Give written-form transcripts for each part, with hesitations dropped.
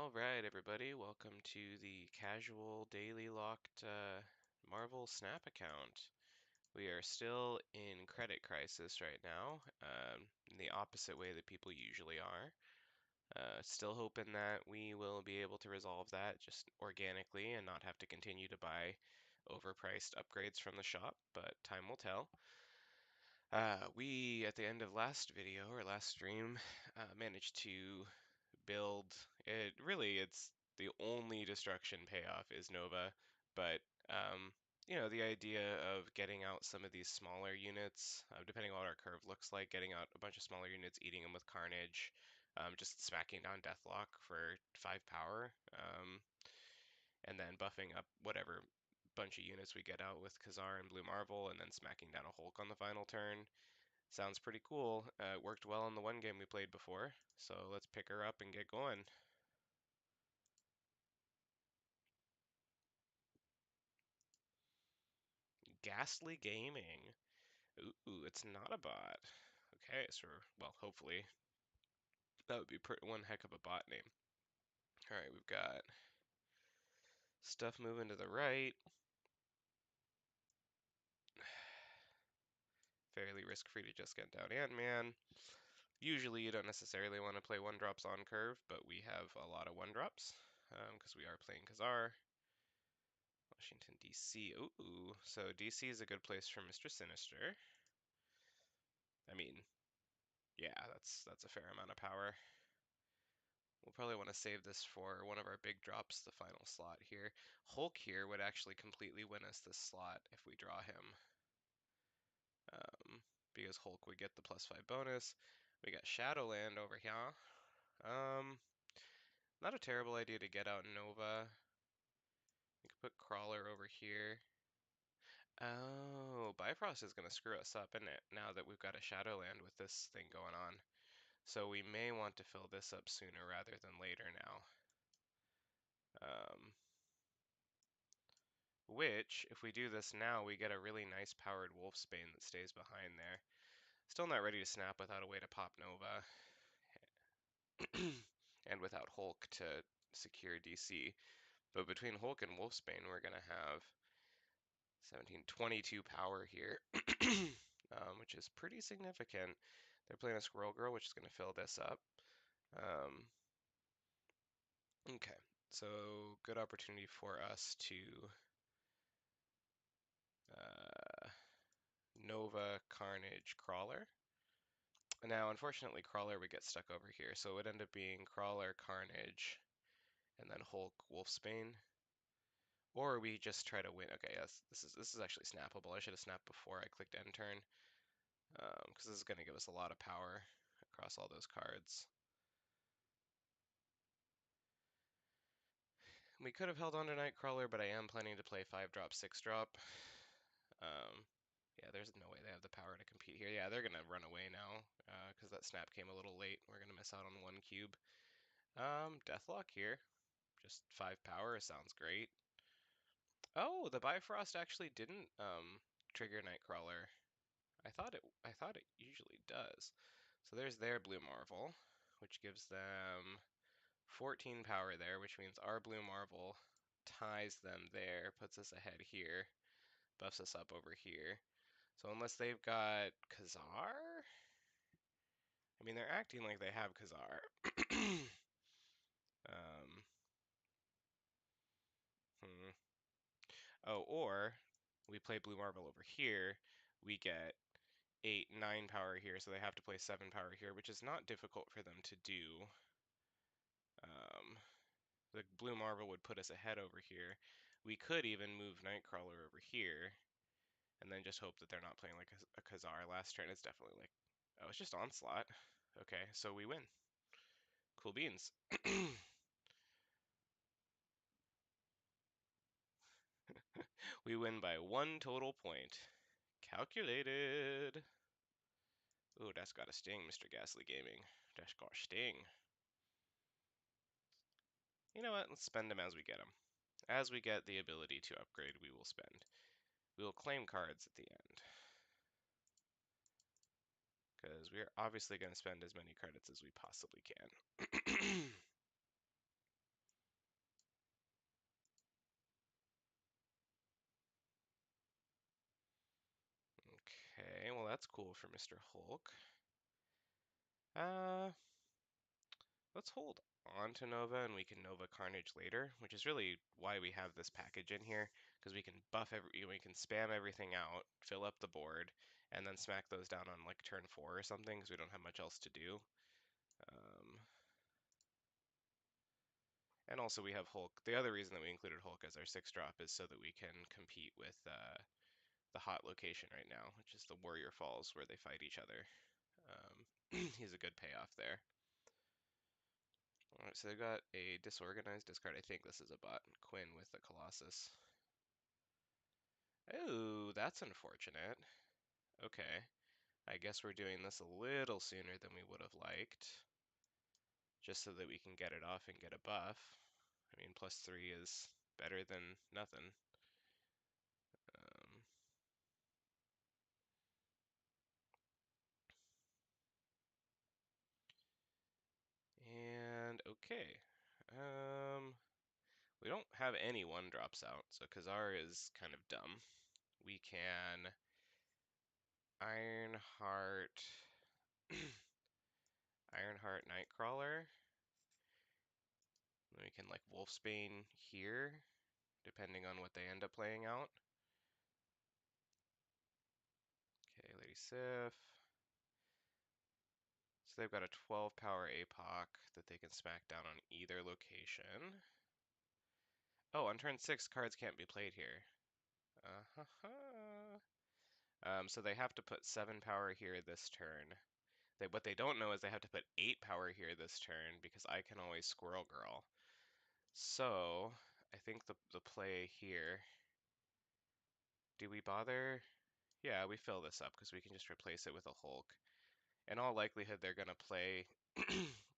All right, everybody, welcome to the casual daily locked Marvel Snap account. We are still in credit crisis right now, in the opposite way that people usually are. Still hoping that we will be able to resolve that just organically and not have to continue to buy overpriced upgrades from the shop, but time will tell. We, at the end of last video or last stream, managed to build it. Really, it's the only destruction payoff is Nova, but um, the idea of getting out some of these smaller units, depending on what our curve looks like, getting out a bunch of smaller units, eating them with Carnage, just smacking down Deathlock for 5 power, and then buffing up whatever bunch of units we get out with Khazar and Blue Marvel, and then smacking down a Hulk on the final turn. Sounds pretty cool. It worked well in the one game we played before, so let's pick her up and get going. Ghastly Gaming. Ooh, it's not a bot. Okay, so, well, hopefully. That would be one heck of a bot name. Alright, we've got stuff moving to the right. Fairly risk-free to just get down Ant-Man. Usually you don't necessarily want to play 1-drops on curve, but we have a lot of 1-drops, because we are playing Khazar. Washington, D.C. Ooh, so D.C. is a good place for Mr. Sinister. I mean, yeah, that's a fair amount of power. We'll probably want to save this for one of our big drops, the final slot here. Hulk here would actually completely win us this slot if we draw him. Because Hulk would get the +5 bonus. We got Shadowland over here. Not a terrible idea to get out Nova. We could put Crawler over here. Oh, Bifrost is going to screw us up, isn't it? Now that we've got a Shadowland with this thing going on. So we may want to fill this up sooner rather than later now. Which, if we do this now, we get a really nice powered Wolfsbane that stays behind there. Still not ready to snap without a way to pop Nova. And without Hulk to secure DC. But between Hulk and Wolfsbane, we're going to have 17, 22 power here, which is pretty significant. They're playing a Squirrel Girl, which is going to fill this up. Okay, so good opportunity for us to Nova, Carnage, Crawler. Now, unfortunately, Crawler would get stuck over here, so it would end up being Crawler, Carnage, and then Hulk, Wolfsbane. Or we just try to win. Okay, yes, this is actually snappable. I should have snapped before I clicked end turn, because this is going to give us a lot of power across all those cards. We could have held on to Nightcrawler, but I am planning to play 5-drop, 6-drop. Yeah, there's no way they have the power to compete here. Yeah, they're going to run away now, because that snap came a little late. We're going to miss out on 1 cube. Deathlock here. Just 5 power sounds great. Oh, the Bifrost actually didn't trigger Nightcrawler. I thought it usually does. So there's their Blue Marvel, which gives them 14 power there, which means our Blue Marvel ties them there, puts us ahead here, buffs us up over here. So unless they've got Khazar? I mean, they're acting like they have Khazar. Oh, or we play Blue Marvel over here, we get 8, 9 power here, so they have to play 7 power here, which is not difficult for them to do. The Blue Marvel would put us ahead over here. We could even move Nightcrawler over here, and then just hope that they're not playing like a Khazar last turn. It's definitely like, oh, it's just Onslaught. Okay, so we win. Cool beans. We win by 1 total point. Calculated. Ooh, that's got a sting, Mr. Ghastly Gaming. That's got a sting. You know what? Let's spend them as we get them. As we get the ability to upgrade, we will spend. We will claim cards at the end. Because we are obviously going to spend as many credits as we possibly can. that's cool for Mr. Hulk. Uh, let's hold on to Nova and we can Nova Carnage later, which is really why we have this package in here, because we can we can spam everything out, fill up the board, and then smack those down on like turn 4 or something, because we don't have much else to do. And also we have Hulk. The other reason that we included Hulk as our 6-drop is so that we can compete with the hot location right now, which is the Warrior Falls, where they fight each other. He's a good payoff there. Alright, so they've got a disorganized discard. I think this is a bot. Quinn with the Colossus. Oh, that's unfortunate. Okay. I guess we're doing this a little sooner than we would have liked. Just so that we can get it off and get a buff. I mean, +3 is better than nothing. Um, and okay. We don't have any 1-drops out, so Khazar is kind of dumb. We can Ironheart, Ironheart Nightcrawler. Then we can like Wolfsbane here, depending on what they end up playing out. Okay, Lady Sif. So they've got a 12 power APOC that they can smack down on either location. Oh, on turn 6, cards can't be played here. So they have to put 7 power here this turn. What they don't know is they have to put 8 power here this turn because I can always Squirrel Girl. So I think the play here. Do we bother? Yeah, we fill this up because we can just replace it with a Hulk. In all likelihood, they're going to play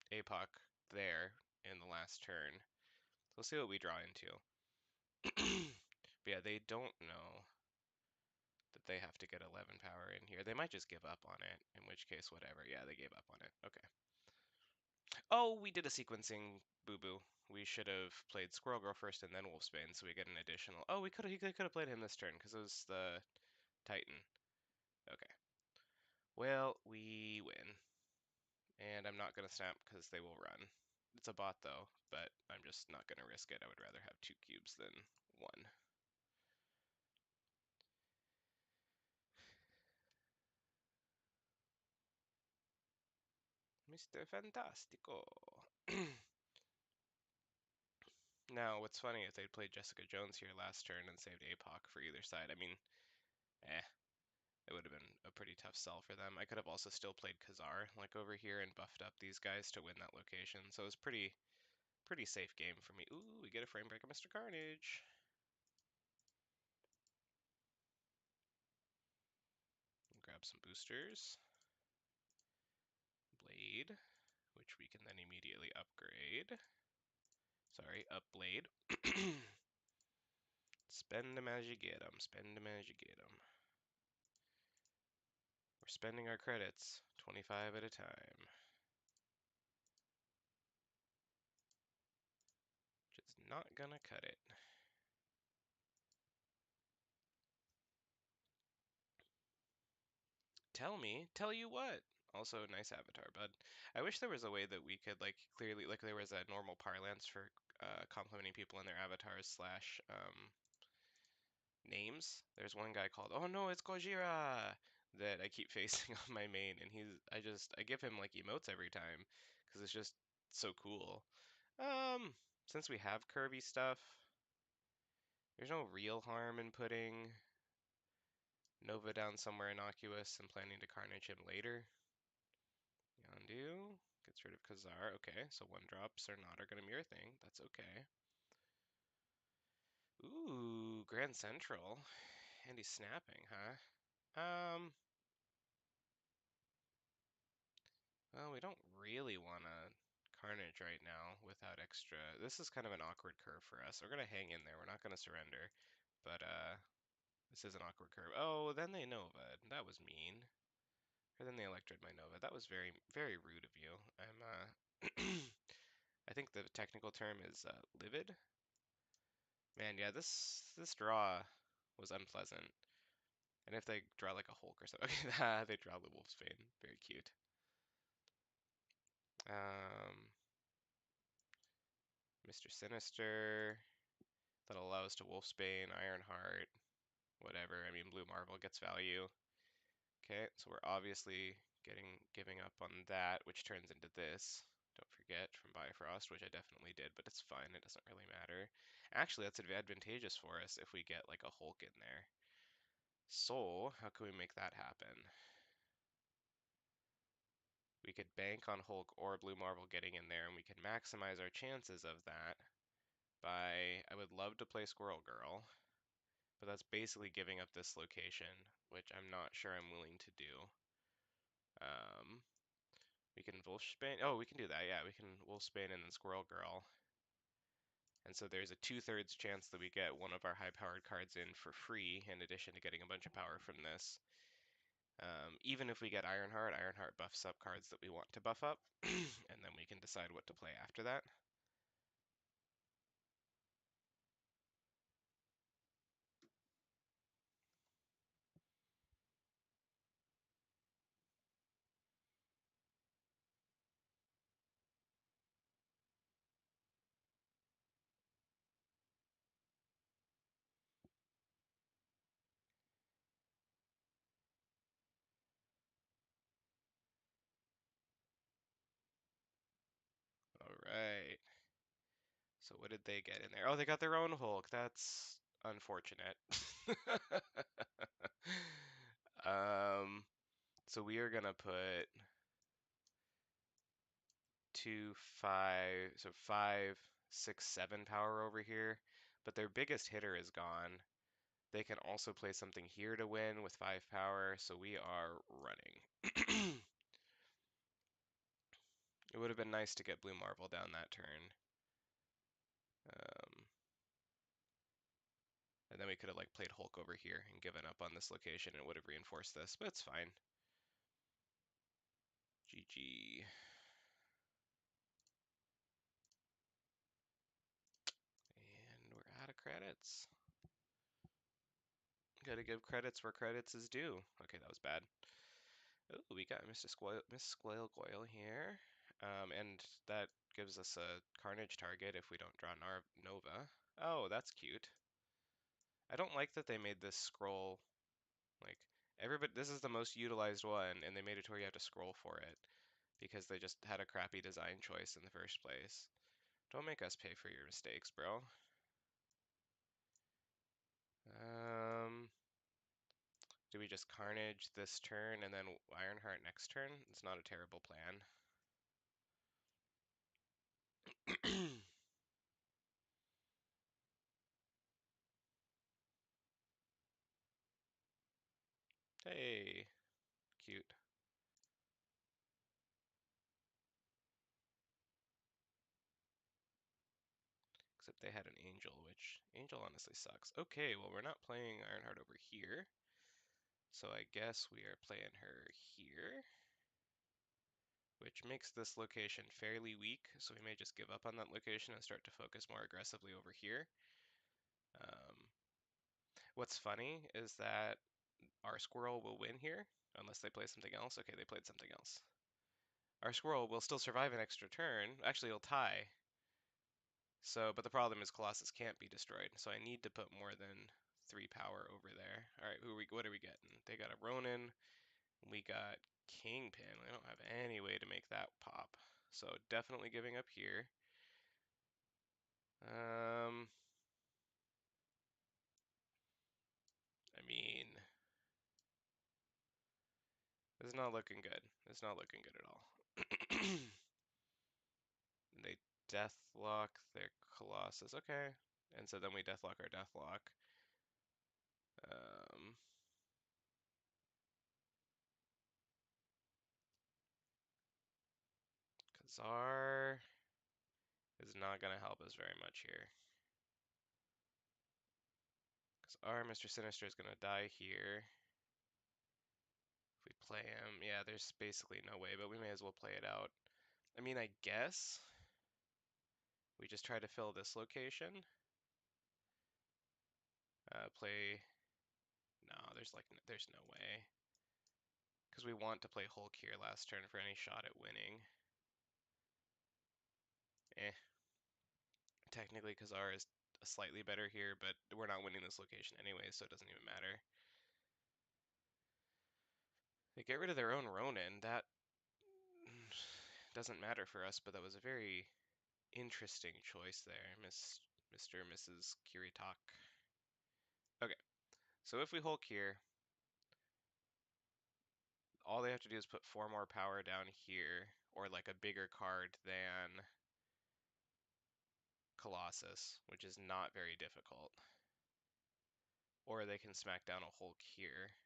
APOC there in the last turn. So we'll see what we draw into. But yeah, they don't know that they have to get 11 power in here. They might just give up on it, in which case, whatever. Yeah, they gave up on it. Okay. Oh, we did a sequencing boo-boo. We should have played Squirrel Girl first and then Wolfsbane, so we get an additional. Oh, he could have played him this turn because it was the Titan. Okay. Well, we win. And I'm not gonna snap because they will run. It's a bot though, but I'm just not gonna risk it. I would rather have 2 cubes than 1. Mr. Fantastico. Now, what's funny is they played Jessica Jones here last turn and saved APOC for either side. I mean, it would have been a pretty tough sell for them. I could have also still played Khazar like over here and buffed up these guys to win that location. So it was pretty safe game for me. Ooh, we get a frame break of Mr. Carnage. Grab some boosters. Blade, which we can then immediately upgrade. Sorry, up Blade. Spend them as you get them. Spend them as you get them. We're spending our credits 25 at a time. Just not gonna cut it. Tell you what. Also, nice avatar, bud. I wish there was a way that we could like clearly, like there was a normal parlance for complimenting people on their avatars slash names. There's one guy called, oh no, it's Gojira, that I keep facing on my main, and I give him like emotes every time because it's just so cool. Since we have curvy stuff, there's no real harm in putting Nova down somewhere innocuous and planning to carnage him later. Yondu gets rid of Khazar. Okay, so 1-drops are gonna be your thing. That's okay. Ooh, Grand Central. And he's snapping, huh? Well, we don't really want to Carnage right now without extra. This is kind of an awkward curve for us. We're gonna hang in there. We're not gonna surrender. But this is an awkward curve. Oh, then they Nova. That was mean. Or then they Electroed my Nova. That was very, very rude of you. I think the technical term is livid. Man, yeah, this draw was unpleasant. And if they draw like a Hulk or something, okay, they draw the Wolfsbane. Very cute. Mr. Sinister. That'll allow us to Wolfsbane, Ironheart, whatever. I mean, Blue Marvel gets value. Okay, so we're obviously giving up on that, which turns into this. Don't forget from Bifrost, which I definitely did, but it's fine. It doesn't really matter. Actually, that's advantageous for us if we get like a Hulk in there. So, how can we make that happen? We could bank on Hulk or Blue Marvel getting in there, and we can maximize our chances of that by, I would love to play Squirrel Girl, but that's basically giving up this location, which I'm not sure I'm willing to do. We can Wolfsbane, oh, we can do that, yeah, we can Wolfsbane and then Squirrel Girl. And so there's a 2/3 chance that we get one of our high-powered cards in for free, in addition to getting a bunch of power from this. Even if we get Ironheart, Ironheart buffs up cards that we want to buff up, and then we can decide what to play after that. All right. So what did they get in there? Oh, they got their own Hulk. That's unfortunate. um, so we are gonna put 2, 5, so 5, 6, 7 power over here, but their biggest hitter is gone. They can also play something here to win with 5 power, so we are running. It would have been nice to get Blue Marvel down that turn. And then we could have like played Hulk over here and given up on this location and it would have reinforced this, but it's fine. GG. And we're out of credits. Gotta give credits where credits is due. Okay, that was bad. Oh, we got Miss Squale Goyle here. And that gives us a Carnage target if we don't draw Nova. Oh, that's cute. I don't like that they made this scroll, like, everybody, this is the most utilized one, and they made it to where you have to scroll for it, because they just had a crappy design choice in the first place. Don't make us pay for your mistakes, bro. Do we just Carnage this turn and then Ironheart next turn? It's not a terrible plan. Hey, cute. Except they had an Angel, which Angel honestly sucks. Okay, well we're not playing Ironheart over here. So I guess we are playing her here, which makes this location fairly weak, so we may just give up on that location and start to focus more aggressively over here. What's funny is that our Squirrel will win here, unless they play something else. Okay, they played something else. Our Squirrel will still survive an extra turn. Actually, it'll tie. So, but the problem is Colossus can't be destroyed, so I need to put more than 3 power over there. All right, what are we getting? They got a Ronin. We got Kingpin. We don't have any way to make that pop. So definitely giving up here. I mean, it's not looking good. It's not looking good at all. They deathlock their Colossus. Okay. And so then we deathlock our deathlock. Kazar is not going to help us very much here. Because our Mr. Sinister is going to die here. If we play him, yeah, there's basically no way, but we may as well play it out. I mean, I guess we just try to fill this location. Play No, there's no way. Because we want to play Hulk here last turn for any shot at winning. Eh. Technically, Khazar is slightly better here, but we're not winning this location anyway, so it doesn't even matter. They get rid of their own Ronin. That doesn't matter for us, but that was a very interesting choice there, Mr. and Mrs. Kiritak. Okay, so if we Hulk here, all they have to do is put 4 more power down here, or like a bigger card than Colossus, which is not very difficult. Or they can smack down a Hulk here.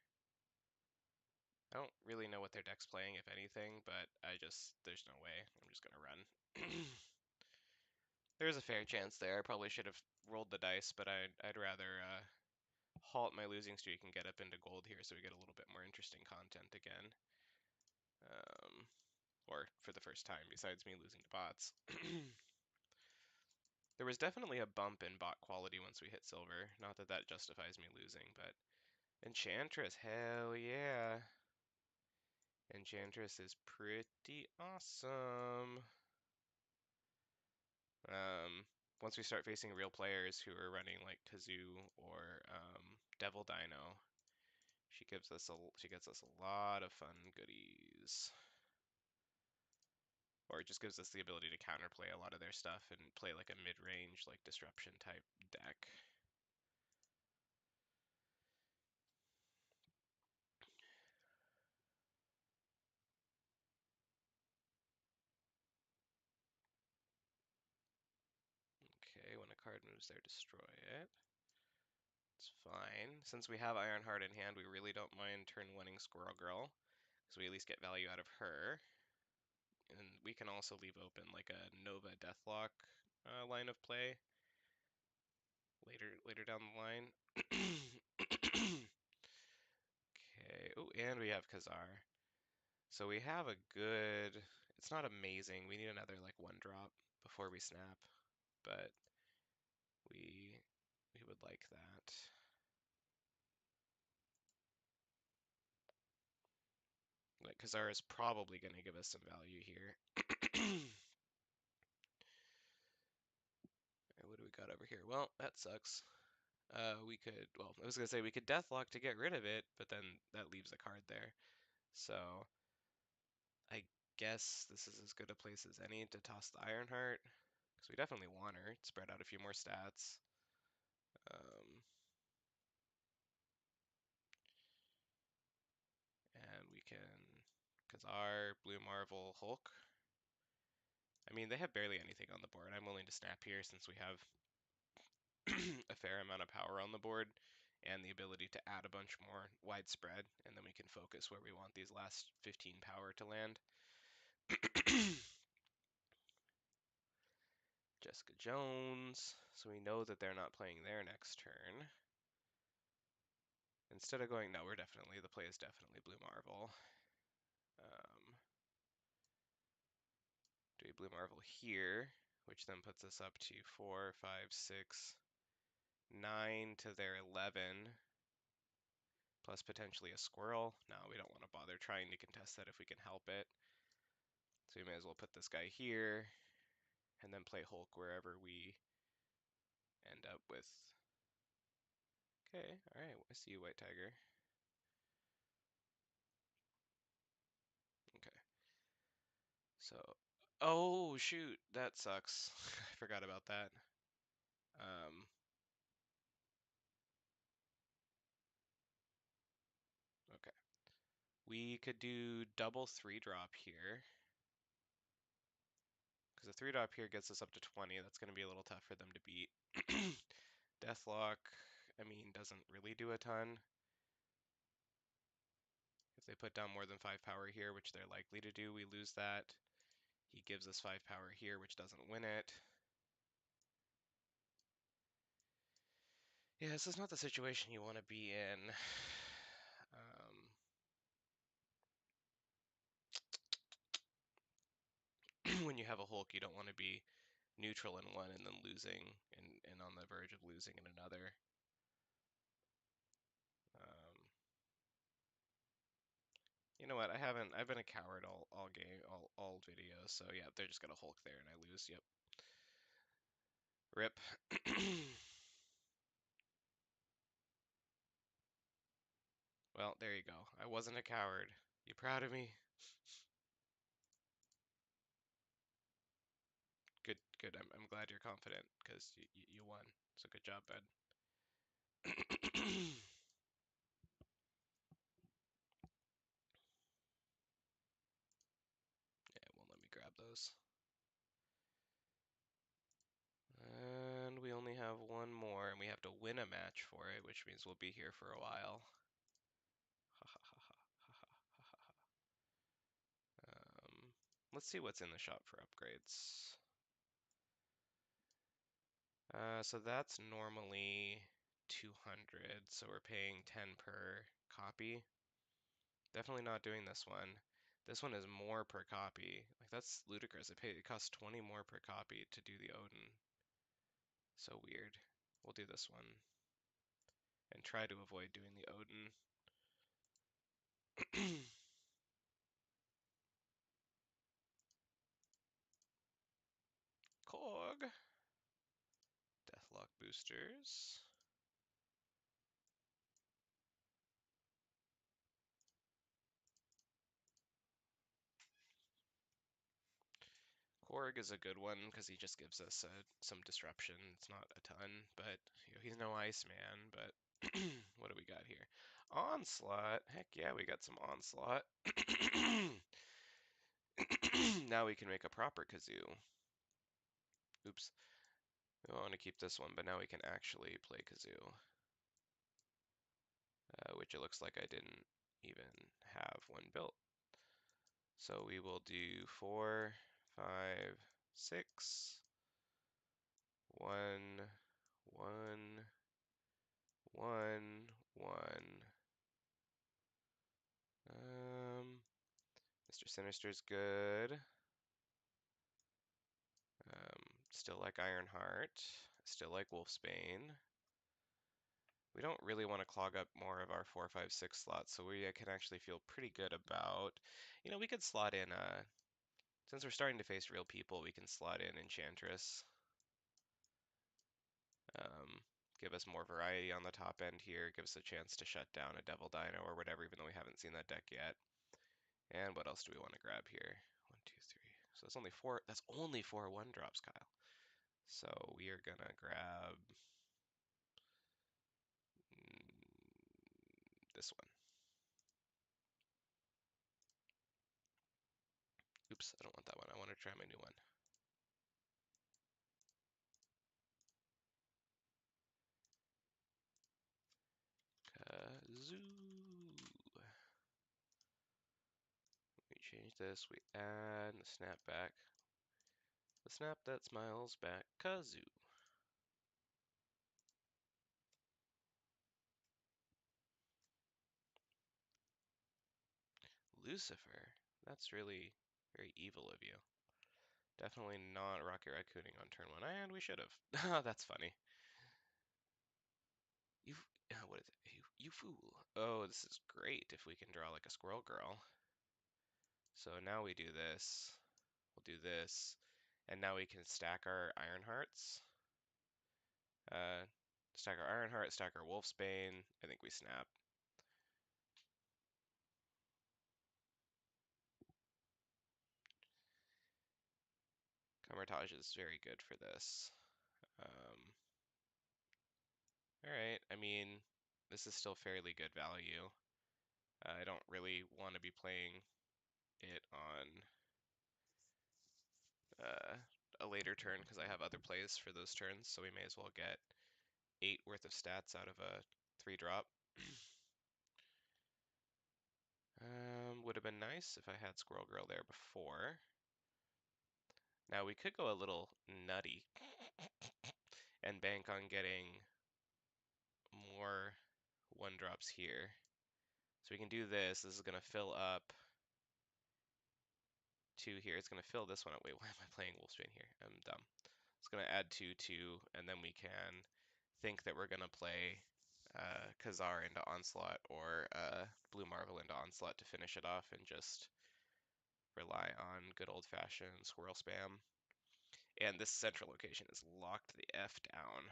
I don't really know what their deck's playing, if anything, but there's no way. I'm just gonna run. There's a fair chance there. I probably should have rolled the dice, but I'd rather halt my losing streak and get up into gold here so we get a little bit more interesting content again. Or for the first time, besides me losing to bots. There was definitely a bump in bot quality once we hit silver. Not that that justifies me losing, but Enchantress, hell yeah. Enchantress is pretty awesome. Once we start facing real players who are running like Kazoo or Devil Dino, she gets us a lot of fun goodies. Or it just gives us the ability to counterplay a lot of their stuff and play like a mid-range, like disruption type deck. Okay, when a card moves there, destroy it. It's fine. Since we have Ironheart in hand, we really don't mind turn winning Squirrel Girl, because we at least get value out of her. And we can also leave open like a Nova Deathlock line of play later down the line. Okay. Oh, and we have Khazar. So we have a good. It's not amazing. We need another like 1-drop before we snap, but we would like that. Like Khazar is probably going to give us some value here. What do we got over here? Well, that sucks. We could, well, I was gonna say we could Deathlock to get rid of it, but then that leaves a card there. So I guess this is as good a place as any to toss the Ironheart, because we definitely want her. Spread out a few more stats. And we can Khazar, Blue Marvel, Hulk. I mean, they have barely anything on the board. I'm willing to snap here since we have a fair amount of power on the board and the ability to add a bunch more widespread, and then we can focus where we want these last 15 power to land. Jessica Jones, so we know that they're not playing their next turn. Instead of going, no, the play is definitely Blue Marvel. Do a Blue Marvel here, which then puts us up to 4, 5, 6, 9 to their 11, plus potentially a squirrel. No, we don't want to bother trying to contest that if we can help it. So we may as well put this guy here, and then play Hulk wherever we end up with. Okay, alright, I see you, White Tiger. Okay. So, oh shoot, that sucks. I forgot about that. Okay. We could do double 3-drop here. Because a 3-drop here gets us up to 20. That's going to be a little tough for them to beat. Deathlock, I mean, doesn't really do a ton. If they put down more than 5 power here, which they're likely to do, we lose that. He gives us 5 power here, which doesn't win it. Yeah, this is not the situation you want to be in. When you have a Hulk, you don't want to be neutral in one and then losing and on the verge of losing in another. You know what? I've been a coward all game, all videos. So yeah, they're just gonna Hulk there and I lose. Yep. Rip. Well, there you go. I wasn't a coward. You proud of me? Good, good. I'm glad you're confident because you won. So good job, bud. Yeah, it won't let me grab those. And we only have one more, and we have to win a match for it, which means we'll be here for a while. Um, let's see what's in the shop for upgrades. So that's normally 200, so we're paying 10 per copy. Definitely not doing this one. This one is more per copy. Like that's ludicrous. It costs 20 more per copy to do the Odin. So weird. We'll do this one and try to avoid doing the Odin. Korg. Deathlock boosters. Korg is a good one because he just gives us some disruption. It's not a ton, but you know, he's no Iceman. But what do we got here? Onslaught. Heck yeah, we got some Onslaught. Now we can make a proper kazoo. Oops. We want to keep this one, but now we can actually play kazoo. Which it looks like I didn't even have one built. So we will do 4, 5, 6, 1, 1, 1, 1. Mr. Sinister's good. Still like Ironheart. Still like Wolfsbane. We don't really want to clog up more of our 4, 5, 6 slots, so we can actually feel pretty good about. You know, we could slot in since we're starting to face real people, we can slot in Enchantress. Give us more variety on the top end here. Give us a chance to shut down a Devil Dino or whatever, even though we haven't seen that deck yet. And what else do we want to grab here? 1, 2, 3. So that's only four. That's only 4 1-drops, Kyle. So we are gonna grab this one. Oops, I don't want that one. I want to try my new one. Kazoo. We change this. We add the snap back. The snap that smiles back. Kazoo. Lucifer. That's really very evil of you. Definitely not Rocket Raccooning on turn 1, and we should have. That's funny. You, what is it? You fool. Oh, this is great if we can draw like a Squirrel Girl. So now we do this. We'll do this, and now we can stack our Ironhearts. Stack our Ironheart, stack our Wolfsbane. I think we snap. Camartage is very good for this. Alright, I mean, this is still fairly good value. I don't really want to be playing it on a later turn because I have other plays for those turns, so we may as well get 8 worth of stats out of a 3-drop. Would have been nice if I had Squirrel Girl there before. Now we could go a little nutty and bank on getting more 1-drops here. So we can do this. This is going to fill up 2 here. It's going to fill this one up. Wait, why am I playing Wolfsbane here? I'm dumb. It's going to add 2, 2, and then we can think that we're going to play Khazar into Onslaught or Blue Marvel into Onslaught to finish it off and just rely on good old-fashioned squirrel spam. And this central location is locked the F down.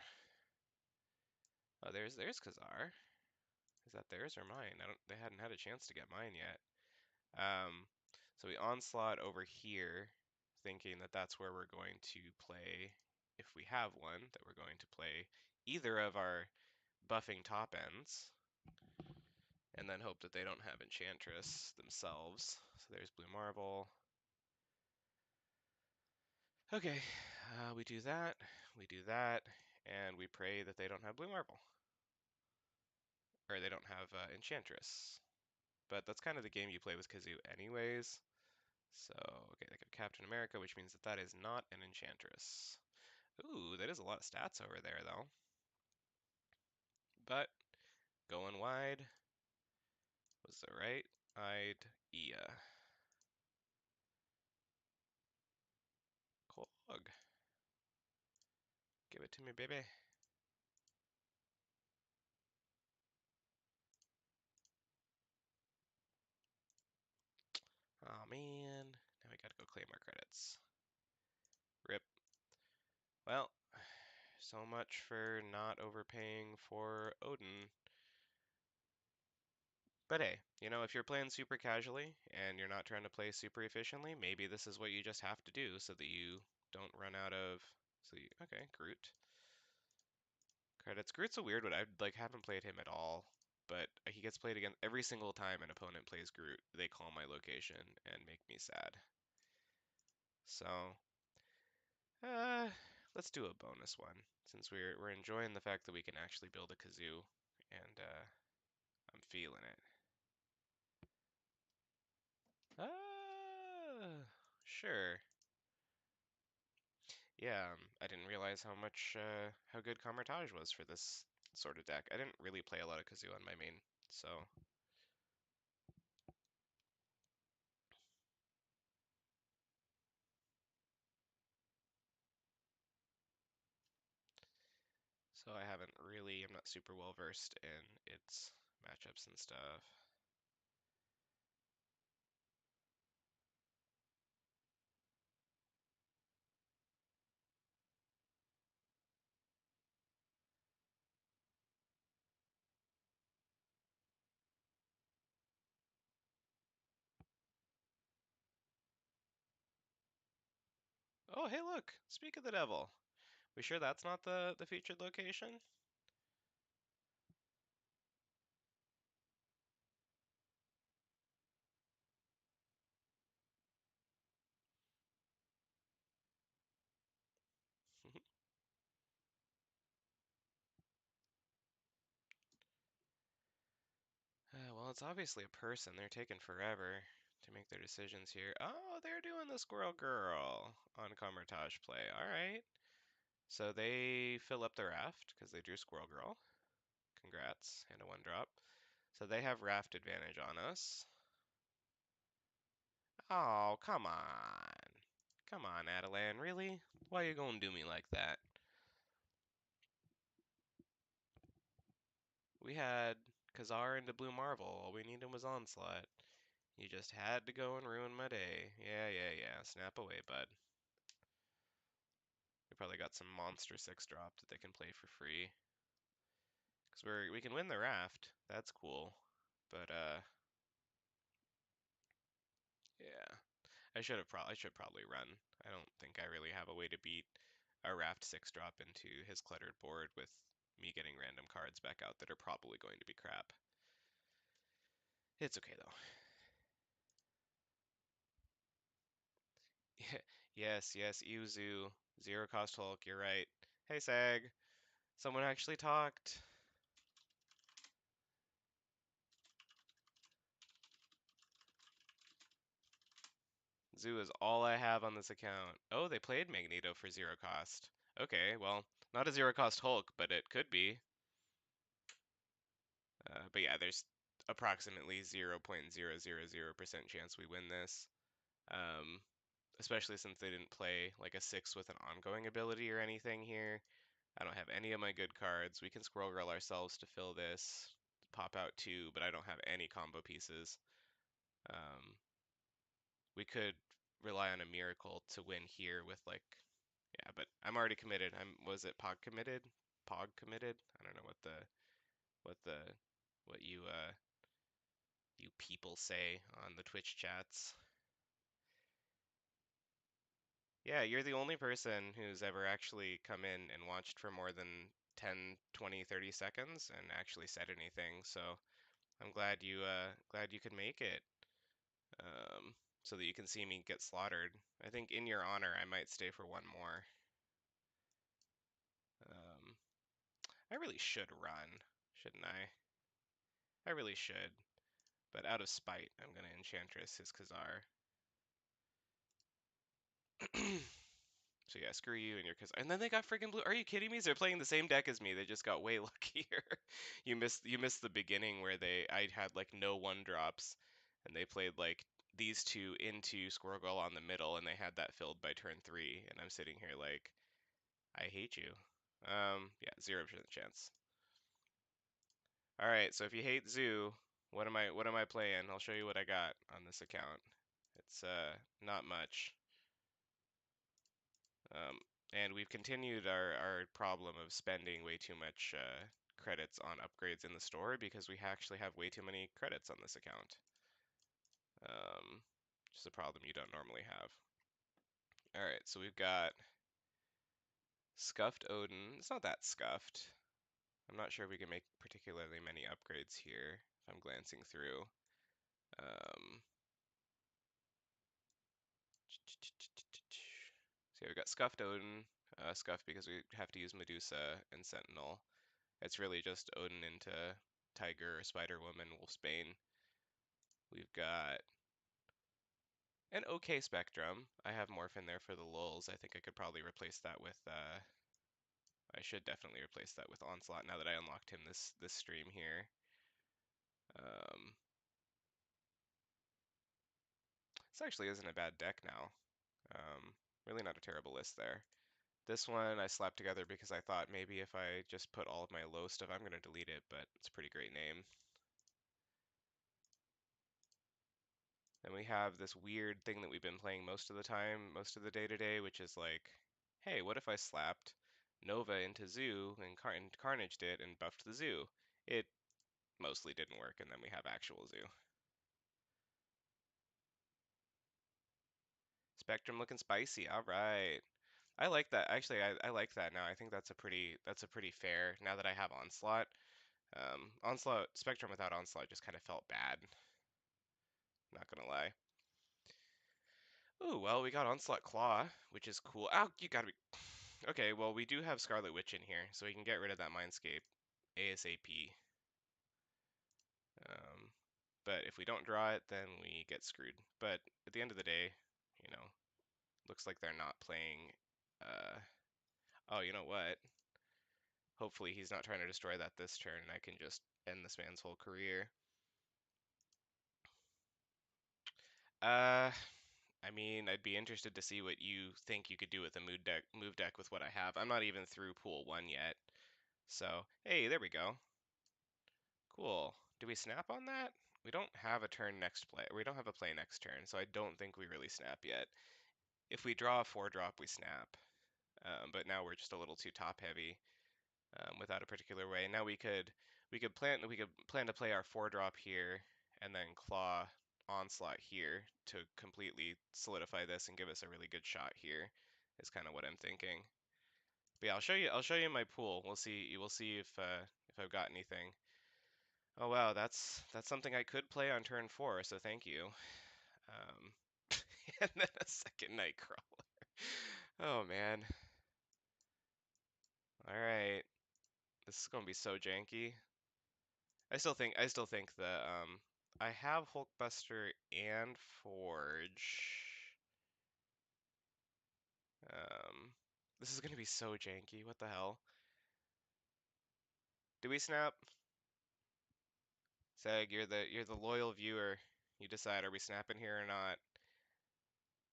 Oh, there's Khazar. Is that theirs or mine? They hadn't had a chance to get mine yet. So we onslaught over here, thinking that that's where we're going to play, if we have one, that we're going to play either of our buffing top ends, and then hope that they don't have Enchantress themselves. So there's Blue Marvel. Okay, we do that, and we pray that they don't have Blue Marvel. Or they don't have Enchantress. But that's kind of the game you play with Kazoo anyways. So, okay, they got Captain America, which means that that is not an Enchantress. Ooh, that is a lot of stats over there, though. But going wide was the right idea. Clog. Give it to me, baby. Oh man, now we gotta go claim our credits. Rip. Well, so much for not overpaying for Odin. But hey, you know, if you're playing super casually and you're not trying to play super efficiently, maybe this is what you just have to do so that you don't run out of. Okay, Groot. Credits. Groot's a weird one. I like haven't played him at all, but he gets played again every single time an opponent plays Groot. They call my location and make me sad. So, uh, let's do a bonus one since we're enjoying the fact that we can actually build a kazoo, and I'm feeling it. Sure. Yeah, I didn't realize how good Kamar-Taj was for this sort of deck. I didn't really play a lot of Kazoo on my main, so I'm not super well versed in its matchups and stuff. Oh, hey, look! Speak of the devil. We sure that's not the featured location? Well, it's obviously a person. They're taking forever to make their decisions here. Oh, they're doing the Squirrel Girl on Kamar-Taj play. All right. So they fill up the raft because they drew Squirrel Girl. Congrats, and a 1-drop. So they have raft advantage on us. Oh, come on. Come on, Adelan, really? Why you gonna do me like that? We had Khazar into Blue Marvel. All we needed was Onslaught. You just had to go and ruin my day. Yeah. Snap away, bud. We probably got some monster 6-drop that they can play for free. Because we can win the raft. That's cool. But, yeah. I should probably run. I don't think I really have a way to beat a raft 6-drop into his cluttered board with me getting random cards back out that are probably going to be crap. It's okay though. Yes, Iuzu. Zero cost Hulk, you're right. Hey Sag. Someone actually talked. Zoo is all I have on this account. Oh, they played Magneto for zero cost. Okay, well, not a zero cost Hulk, but it could be. But yeah, there's approximately 0.000% chance we win this. Um, especially since they didn't play like a 6 with an ongoing ability or anything here. I don't have any of my good cards. We can Squirrel Girl ourselves to fill this, pop out 2, but I don't have any combo pieces. Um, we could rely on a miracle to win here with like, yeah, but I'm already committed. Was it Pog committed? Pog committed? I don't know what the, what you people say on the Twitch chats. Yeah, you're the only person who's ever actually come in and watched for more than 10, 20, 30 seconds and actually said anything. So I'm glad you could make it. So that you can see me get slaughtered. I think in your honor, I might stay for one more. Um, I really should run, shouldn't I? I really should, but out of spite, I'm gonna Enchantress his Khazar. So yeah, screw you and your Khazar. And then they got freaking blue. Are you kidding me? They're playing the same deck as me. They just got way luckier. You missed the beginning where I had like no 1-drops, and they played like these two into Squirrel Girl on the middle, and they had that filled by turn 3. And I'm sitting here like, I hate you. Yeah, 0% chance. All right, so if you hate Zoo, what am I playing? I'll show you what I got on this account. It's not much. And we've continued our problem of spending way too much credits on upgrades in the store because we actually have way too many credits on this account. Which is a problem you don't normally have. All right, so we've got Scuffed Odin. It's not that scuffed. I'm not sure if we can make particularly many upgrades here if I'm glancing through. Um, so we've got Scuffed Odin, Scuffed because we have to use Medusa and Sentinel. It's really just Odin into Tiger, Spider Woman, Wolfsbane. We've got an okay Spectrum. I have Morph in there for the lulz. I think I could probably replace that with, I should definitely replace that with Onslaught now that I unlocked him this stream here. Um, this actually isn't a bad deck now. Really not a terrible list there. This one I slapped together because I thought maybe if I just put all of my low stuff, I'm going to delete it, but it's a pretty great name. And we have this weird thing that we've been playing most of the time, most of the day today, which is like, hey, what if I slapped Nova into Zoo and Carnaged it and buffed the Zoo? It mostly didn't work, and then we have actual Zoo. Spectrum looking spicy. All right. I like that. Actually, I like that now. I think that's a pretty fair now that I have Onslaught. Onslaught Spectrum without Onslaught just kind of felt bad. Not gonna lie. Ooh, well, we got Onslaught Claw, which is cool. Oh, you gotta be. Okay, well, we do have Scarlet Witch in here, so we can get rid of that Mindscape ASAP. But if we don't draw it, then we get screwed. But at the end of the day, you know, looks like they're not playing. Oh, you know what? Hopefully he's not trying to destroy that this turn, and I can just end this man's whole career. Uh, I mean, I'd be interested to see what you think you could do with a move deck with what I have. I'm not even through pool 1 yet. So, hey, there we go. Cool. Do we snap on that? We don't have a turn next play. We don't have a play next turn, so I don't think we really snap yet. If we draw a 4-drop, we snap. But now we're just a little too top heavy without a particular way. Now we could plan to play our 4-drop here and then claw Onslaught here to completely solidify this and give us a really good shot here. Is kind of what I'm thinking. But yeah, I'll show you my pool. We'll see if I've got anything. Oh wow, that's something I could play on turn 4, so thank you. Um, and then a second Nightcrawler. Oh man. All right, this is gonna be so janky. I still think that I have Hulkbuster and Forge. Um, this is gonna be so janky. What the hell? Do we snap? Sag, you're the loyal viewer. You decide, are we snapping here or not?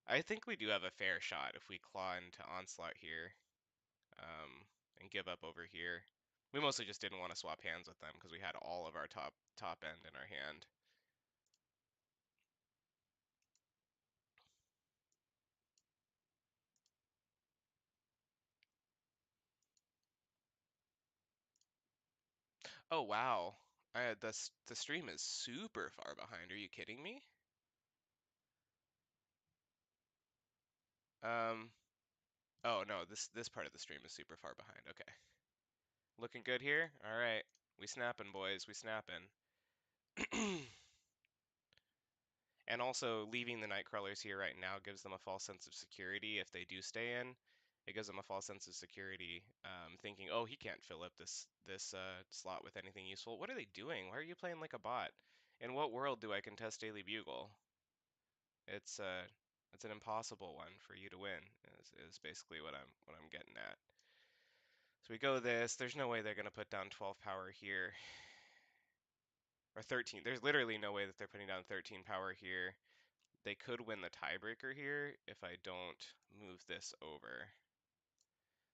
I think we do have a fair shot if we claw into Onslaught here. Um, and give up over here. We mostly just didn't want to swap hands with them because we had all of our top end in our hand. Oh wow. The stream is super far behind. Are you kidding me? Um, oh no, this part of the stream is super far behind. Okay. Looking good here? All right. We snapping, boys. We snapping. And also, leaving the Nightcrawlers here right now gives them a false sense of security if they do stay in. It gives them a false sense of security, thinking, "Oh, he can't fill up this slot with anything useful." What are they doing? Why are you playing like a bot? In what world do I contest Daily Bugle? It's it's an impossible one for you to win. Is basically what I'm getting at. So we go this. There's no way they're gonna put down 12 power here, or 13. There's literally no way that they're putting down 13 power here. They could win the tiebreaker here if I don't move this over.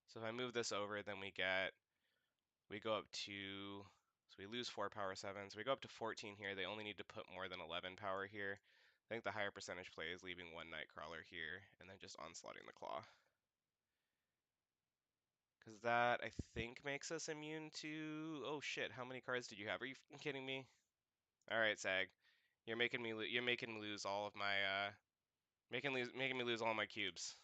So if I move this over, then we go up to, so we lose 4 power 7. So we go up to 14 here. They only need to put more than 11 power here. I think the higher percentage play is leaving one Nightcrawler here and then just onslaughting the Claw. Because that, I think, makes us immune to... Oh shit, how many cards did you have? Are you kidding me? Alright, Sag. You're making me lose all of my, making me lose all my cubes.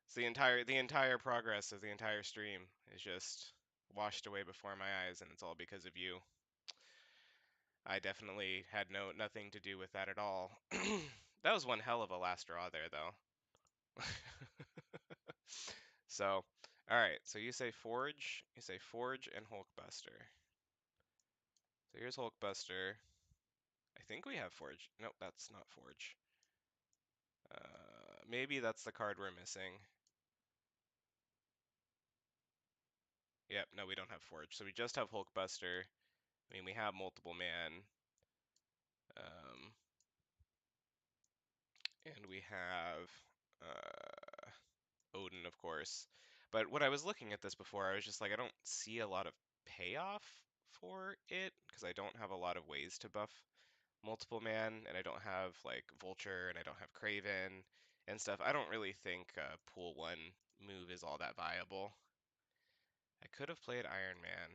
So the entire progress of the entire stream is just washed away before my eyes, and it's all because of you. I definitely had nothing to do with that at all. That was one hell of a last draw there, though. So, all right. So you say Forge, and Hulkbuster. So here's Hulkbuster. I think we have Forge. Nope, that's not Forge. Maybe that's the card we're missing. Yep, no, we don't have Forge. So we just have Hulkbuster. I mean, we have multiple man. Um, and we have Odin, of course. But when I was looking at this before, I was just like, I don't see a lot of payoff for it because I don't have a lot of ways to buff multiple man, and I don't have like Vulture, and I don't have Craven and stuff. I don't really think pool one move is all that viable. I could have played Iron Man.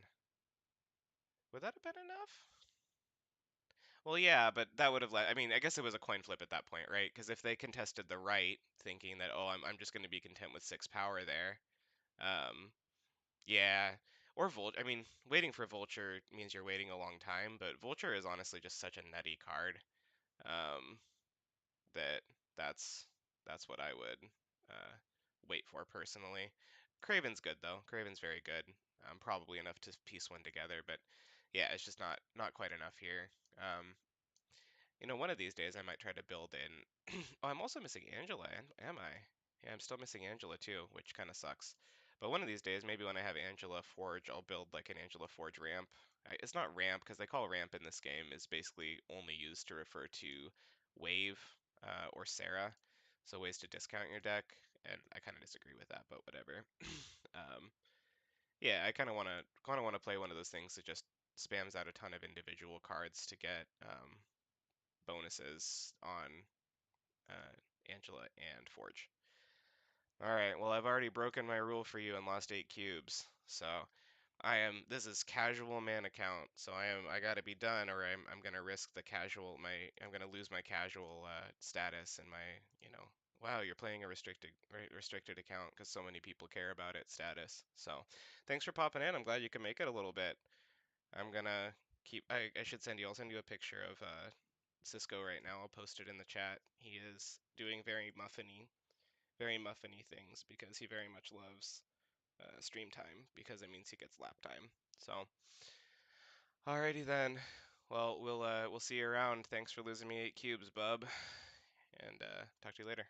Would that have been enough? Well, yeah, but that would have I mean, I guess it was a coin flip at that point, right? Because if they contested the right, thinking that, oh, I'm just going to be content with 6 power there, um, yeah. Or Vulture. I mean, waiting for Vulture means you're waiting a long time, but Vulture is honestly just such a nutty card, um, that that's what I would uh, wait for personally. Craven's good though. Craven's very good. Probably enough to piece one together, but yeah, it's just not quite enough here. Um, one of these days I might try to build in. Oh, I'm also missing Angela, am I? Yeah, I'm still missing Angela too, which kind of sucks. But one of these days, maybe when I have Angela Forge, I'll build like an Angela Forge ramp. It's not ramp because they call ramp in this game is basically only used to refer to wave or Sarah, so ways to discount your deck. And I kind of disagree with that, but whatever. um, yeah, I kind of want to play one of those things that just spams out a ton of individual cards to get bonuses on Angela and Forge. All right, well, I've already broken my rule for you and lost 8 cubes. So this is casual man account. So I gotta be done or I'm gonna risk the I'm gonna lose my casual status and wow, you're playing a restricted account because so many people care about it status. So thanks for popping in. I'm glad you can make it a little bit. I'm gonna I'll send you a picture of Cisco right now. I'll post it in the chat. He is doing very muffiny things because he very much loves stream time because it means he gets lap time. So, alrighty then. Well, we'll see you around. Thanks for losing me 8 cubes, bub, and talk to you later.